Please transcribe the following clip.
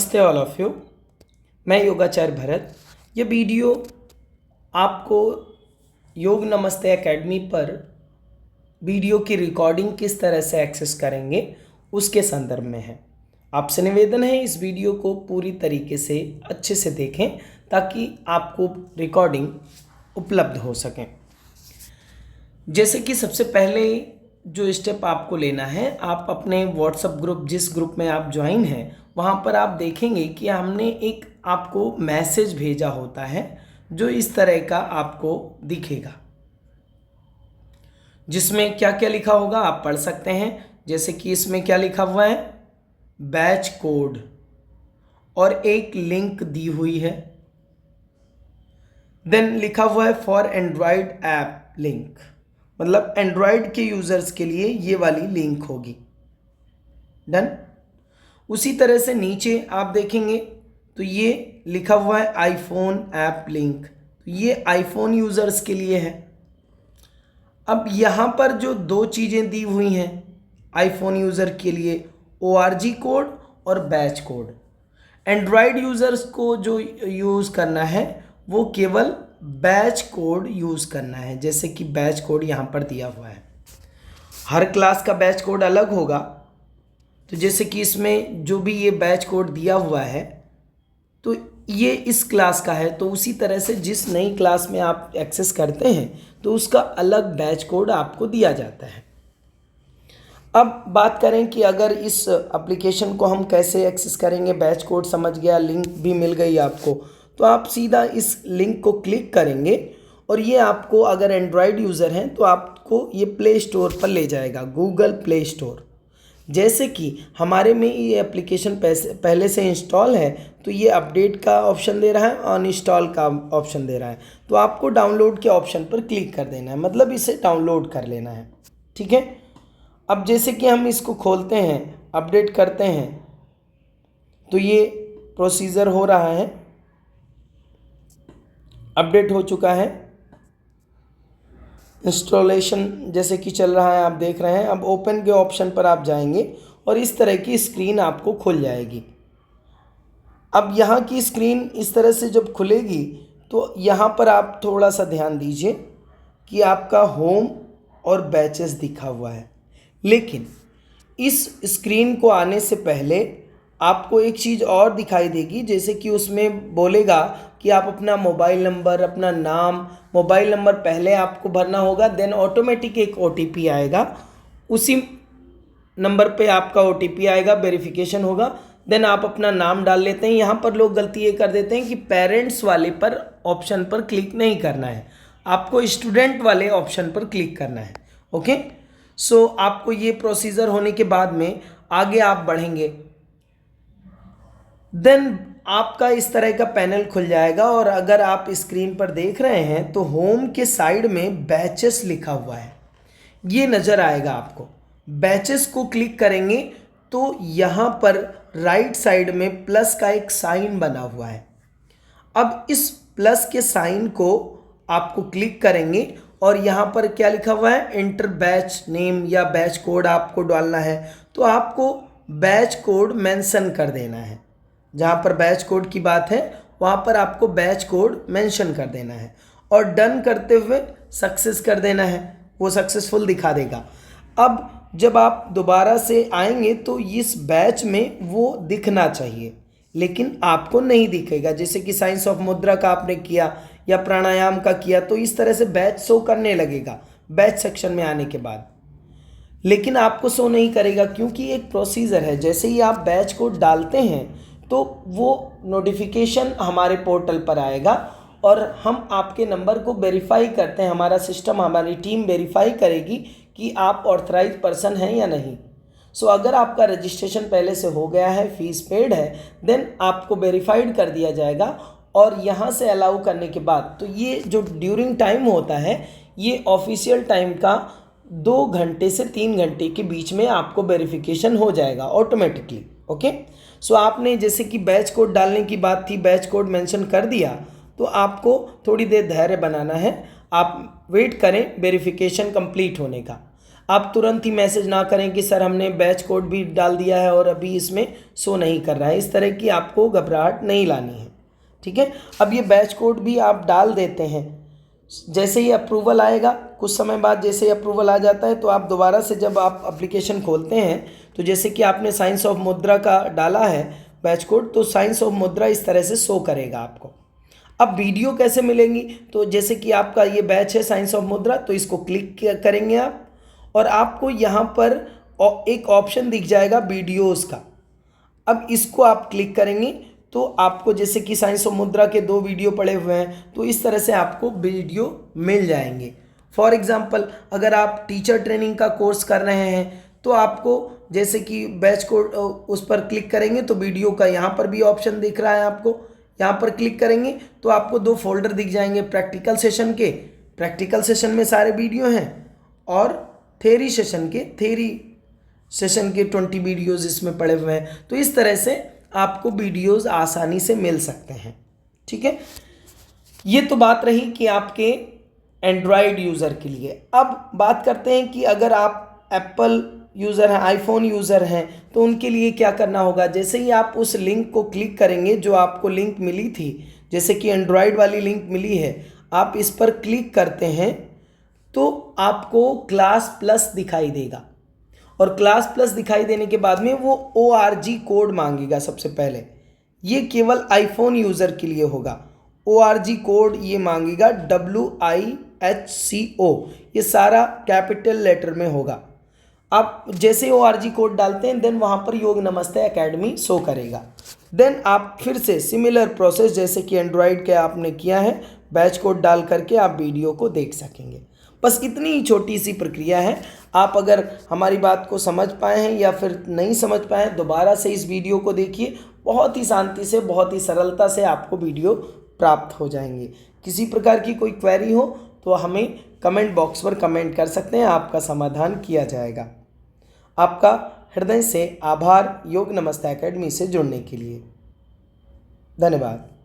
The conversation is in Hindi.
नमस्ते ऑल ऑफ यू। मैं योगाचार्य भरत। ये वीडियो आपको योग नमस्ते एकेडमी पर वीडियो की रिकॉर्डिंग किस तरह से एक्सेस करेंगे उसके संदर्भ में है। आपसे निवेदन है इस वीडियो को पूरी तरीके से अच्छे से देखें ताकि आपको रिकॉर्डिंग उपलब्ध हो सके। जैसे कि सबसे पहले जो स्टेप आपको लेना है, आप अपने व्हाट्सएप ग्रुप, जिस ग्रुप में आप ज्वाइन हैं, वहाँ पर आप देखेंगे कि हमने एक आपको मैसेज भेजा होता है जो इस तरह का आपको दिखेगा, जिसमें क्या क्या लिखा होगा आप पढ़ सकते हैं। जैसे कि इसमें क्या लिखा हुआ है, बैच कोड और एक लिंक दी हुई है। देन लिखा हुआ है फॉर एंड्रॉयड ऐप लिंक, मतलब एंड्रॉयड के यूजर्स के लिए ये वाली लिंक होगी। डन। उसी तरह से नीचे आप देखेंगे तो ये लिखा हुआ है आईफोन ऐप लिंक, तो ये आईफोन यूजर्स के लिए है। अब यहाँ पर जो दो चीज़ें दी हुई हैं आईफोन यूज़र के लिए, ORG कोड और बैच कोड। एंड्रॉयड यूज़र्स को जो यूज़ करना है वो केवल बैच कोड यूज़ करना है। जैसे कि बैच कोड यहाँ पर दिया हुआ है, हर क्लास का बैच कोड अलग होगा। तो जैसे कि इसमें जो भी ये बैच कोड दिया हुआ है तो ये इस क्लास का है, तो उसी तरह से जिस नई क्लास में आप एक्सेस करते हैं तो उसका अलग बैच कोड आपको दिया जाता है। अब बात करें कि अगर इस एप्लीकेशन को हम कैसे एक्सेस करेंगे। बैच कोड समझ गया, लिंक भी मिल गई आपको, तो आप सीधा इस लिंक को क्लिक करेंगे और ये आपको, अगर एंड्रॉयड यूज़र हैं तो आपको ये प्ले स्टोर पर ले जाएगा, गूगल प्ले स्टोर। जैसे कि हमारे में ये एप्लीकेशन पहले से इंस्टॉल है तो ये अपडेट का ऑप्शन दे रहा है, अनइंस्टॉल का ऑप्शन दे रहा है, तो आपको डाउनलोड के ऑप्शन पर क्लिक कर देना है, मतलब इसे डाउनलोड कर लेना है। ठीक है। अब जैसे कि हम इसको खोलते हैं, अपडेट करते हैं, तो ये प्रोसीजर हो रहा है, अपडेट हो चुका है, इंस्टॉलेशन जैसे कि चल रहा है, आप देख रहे हैं। अब ओपन के ऑप्शन पर आप जाएंगे और इस तरह की स्क्रीन आपको खुल जाएगी। अब यहाँ की स्क्रीन इस तरह से जब खुलेगी तो यहाँ पर आप थोड़ा सा ध्यान दीजिए कि आपका होम और बैचेस दिखा हुआ है, लेकिन इस स्क्रीन को आने से पहले आपको एक चीज़ और दिखाई देगी। जैसे कि उसमें बोलेगा कि आप अपना मोबाइल नंबर, अपना नाम, मोबाइल नंबर पहले आपको भरना होगा, देन ऑटोमेटिक एक OTP आएगा, उसी नंबर पे आपका OTP आएगा, वेरिफिकेशन होगा, देन आप अपना नाम डाल लेते हैं। यहाँ पर लोग गलती ये कर देते हैं कि पेरेंट्स वाले पर ऑप्शन पर क्लिक नहीं करना है, आपको स्टूडेंट वाले ऑप्शन पर क्लिक करना है। ओके, सो आपको ये प्रोसीजर होने के बाद में आगे आप बढ़ेंगे, देन आपका इस तरह का पैनल खुल जाएगा। और अगर आप स्क्रीन पर देख रहे हैं तो होम के साइड में बैचेस लिखा हुआ है, ये नज़र आएगा आपको। बैचेस को क्लिक करेंगे तो यहाँ पर राइट साइड में प्लस का एक साइन बना हुआ है। अब इस प्लस के साइन को आपको क्लिक करेंगे और यहाँ पर क्या लिखा हुआ है, एंटर बैच नेम या बैच कोड आपको डालना है, तो आपको बैच कोड मेंशन कर देना है। जहाँ पर बैच कोड की बात है वहाँ पर आपको बैच कोड मेंशन कर देना है और डन करते हुए सक्सेस कर देना है, वो सक्सेसफुल दिखा देगा। अब जब आप दोबारा से आएंगे तो इस बैच में वो दिखना चाहिए, लेकिन आपको नहीं दिखेगा। जैसे कि साइंस ऑफ मुद्रा का आपने किया या प्राणायाम का किया तो इस तरह से बैच शो करने लगेगा बैच सेक्शन में आने के बाद, लेकिन आपको शो नहीं करेगा क्योंकि एक प्रोसीजर है। जैसे ही आप बैच कोड डालते हैं तो वो नोटिफिकेशन हमारे पोर्टल पर आएगा और हम आपके नंबर को वेरीफाई करते हैं, हमारा सिस्टम, हमारी टीम वेरीफाई करेगी कि आप ऑथराइज पर्सन हैं या नहीं। सो अगर आपका रजिस्ट्रेशन पहले से हो गया है, फीस पेड है, देन आपको वेरीफाइड कर दिया जाएगा। और यहाँ से अलाउ करने के बाद तो ये जो ड्यूरिंग टाइम होता है, ये ऑफिशियल टाइम का 2 घंटे से 3 घंटे के बीच में आपको वेरिफिकेशन हो जाएगा ऑटोमेटिकली। ओके, सो आपने जैसे कि बैच कोड डालने की बात थी, बैच कोड मेंशन कर दिया, तो आपको थोड़ी देर धैर्य बनाना है, आप वेट करें वेरिफिकेशन कंप्लीट होने का। आप तुरंत ही मैसेज ना करें कि सर हमने बैच कोड भी डाल दिया है और अभी इसमें शो नहीं कर रहा है। इस तरह की आपको घबराहट नहीं लानी है, ठीक है। अब ये बैच कोड भी आप डाल देते हैं, जैसे ही अप्रूवल आएगा, कुछ समय बाद जैसे ही अप्रूवल आ जाता है तो आप दोबारा से जब आप एप्लीकेशन खोलते हैं तो जैसे कि आपने साइंस ऑफ मुद्रा का डाला है बैच कोड, तो साइंस ऑफ मुद्रा इस तरह से शो करेगा आपको। अब वीडियो कैसे मिलेंगी, तो जैसे कि आपका ये बैच है साइंस ऑफ मुद्रा, तो इसको क्लिक करेंगे आप और आपको यहाँ पर एक ऑप्शन दिख जाएगा वीडियोज़ का। अब इसको आप क्लिक करेंगे तो आपको जैसे कि साइंस ऑफ मुद्रा के 2 वीडियो पड़े हुए हैं, तो इस तरह से आपको वीडियो मिल जाएंगे। फॉर एग्जांपल अगर आप टीचर ट्रेनिंग का कोर्स कर रहे हैं तो आपको जैसे कि बैच को उस पर क्लिक करेंगे तो वीडियो का यहाँ पर भी ऑप्शन दिख रहा है, आपको यहाँ पर क्लिक करेंगे तो आपको 2 फोल्डर दिख जाएंगे प्रैक्टिकल सेशन के। प्रैक्टिकल सेशन में सारे वीडियो हैं और थ्योरी सेशन के 20 वीडियोज़ इसमें पड़े हुए हैं। तो इस तरह से आपको वीडियोज़ आसानी से मिल सकते हैं, ठीक है। ये तो बात रही कि आपके एंड्रॉयड यूज़र के लिए। अब बात करते हैं कि अगर आप एप्पल यूज़र हैं, आईफोन यूज़र हैं, तो उनके लिए क्या करना होगा। जैसे ही आप उस लिंक को क्लिक करेंगे जो आपको लिंक मिली थी, जैसे कि एंड्रॉयड वाली लिंक मिली है, आप इस पर क्लिक करते हैं तो आपको क्लास प्लस दिखाई देगा और क्लास प्लस दिखाई देने के बाद में वो ORG कोड मांगेगा। सबसे पहले ये केवल आईफोन यूज़र के लिए होगा। ORG कोड ये मांगेगा WIHCO, ये सारा कैपिटल लेटर में होगा। आप जैसे ORG कोड डालते हैं देन वहाँ पर योग नमस्ते एकेडमी शो करेगा। देन आप फिर से सिमिलर प्रोसेस जैसे कि एंड्रॉयड के आपने किया है, बैच कोड डाल करके आप वीडियो को देख सकेंगे। बस इतनी ही छोटी सी प्रक्रिया है। आप अगर हमारी बात को समझ पाए हैं या फिर नहीं समझ पाए हैं, दोबारा से इस वीडियो को देखिए। बहुत ही शांति से, बहुत ही सरलता से आपको वीडियो प्राप्त हो जाएंगे। किसी प्रकार की कोई क्वेरी हो तो हमें कमेंट बॉक्स पर कमेंट कर सकते हैं, आपका समाधान किया जाएगा। आपका हृदय से आभार योग नमस्ते एकेडमी से जुड़ने के लिए। धन्यवाद।